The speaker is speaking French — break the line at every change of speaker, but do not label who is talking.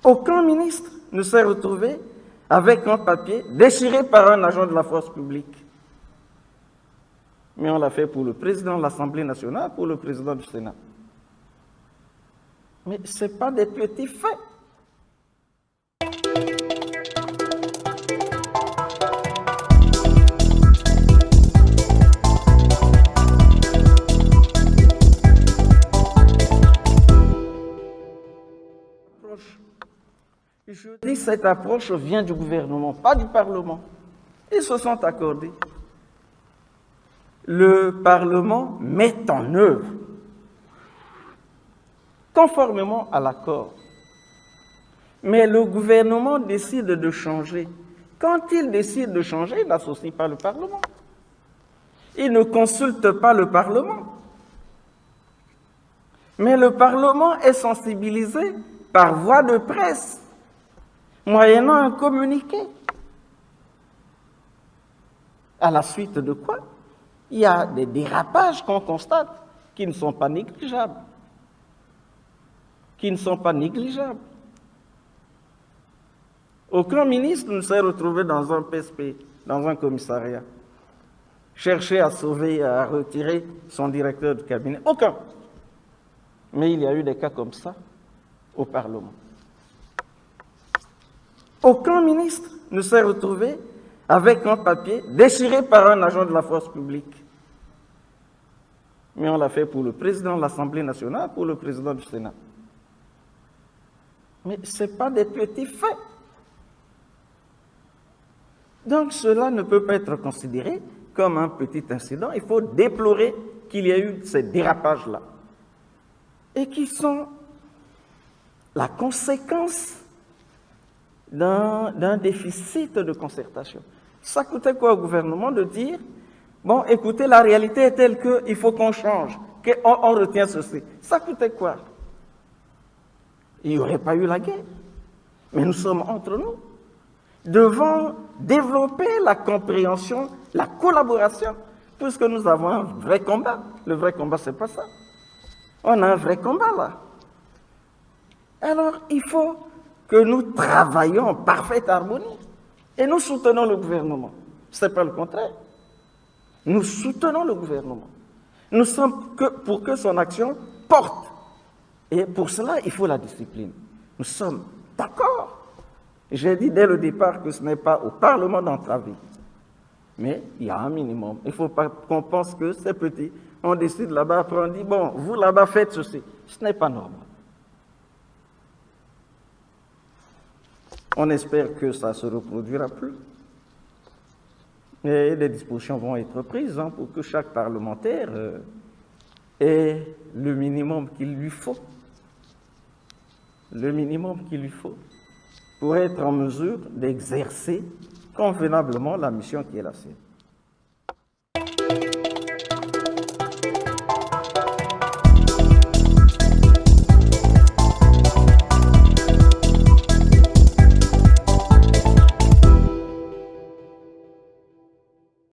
Aucun ministre ne s'est retrouvé avec un papier déchiré par un agent de la force publique. Mais on l'a fait pour le président de l'Assemblée nationale, pour le président du Sénat. Mais ce n'est pas des petits faits. Je dis que cette approche vient du gouvernement, pas du Parlement. Ils se sont accordés. Le Parlement met en œuvre, conformément à l'accord. Mais le gouvernement décide de changer. Quand il décide de changer, il n'associe pas le Parlement. Il ne consulte pas le Parlement. Mais le Parlement est sensibilisé par voie de presse, moyennant un communiqué. À la suite de quoi? Il y a des dérapages qu'on constate qui ne sont pas négligeables. Aucun ministre ne s'est retrouvé dans un PSP, dans un commissariat, chercher à sauver, à retirer son directeur de cabinet. Aucun. Mais il y a eu des cas comme ça au Parlement. Aucun ministre ne s'est retrouvé avec un papier déchiré par un agent de la force publique. Mais on l'a fait pour le président de l'Assemblée nationale, pour le président du Sénat. Mais ce n'est pas des petits faits. Donc cela ne peut pas être considéré comme un petit incident. Il faut déplorer qu'il y ait eu ces dérapages-là. Et qui sont la conséquence d'un déficit de concertation. Ça coûtait quoi au gouvernement de dire, bon, écoutez, la réalité est telle qu'il faut qu'on change, qu'on retient ceci. Ça coûtait quoi? Il n'y aurait pas eu la guerre. Mais nous sommes entre nous. Devons développer la compréhension, la collaboration, puisque nous avons un vrai combat. Le vrai combat, c'est pas ça. On a un vrai combat là. Alors, il faut que nous travaillions en parfaite harmonie. Et nous soutenons le gouvernement. Ce n'est pas le contraire. Nous soutenons le gouvernement. Nous sommes pour que son action porte. Et pour cela, il faut la discipline. Nous sommes d'accord. J'ai dit dès le départ que ce n'est pas au Parlement d'entraver. Mais il y a un minimum. Il ne faut pas qu'on pense que c'est petit. On décide là-bas, après on dit, bon, vous là-bas faites ceci. Ce n'est pas normal. On espère que ça ne se reproduira plus. Et des dispositions vont être prises pour que chaque parlementaire ait le minimum qu'il lui faut. Le minimum qu'il lui faut pour être en mesure d'exercer convenablement la mission qui est la sienne.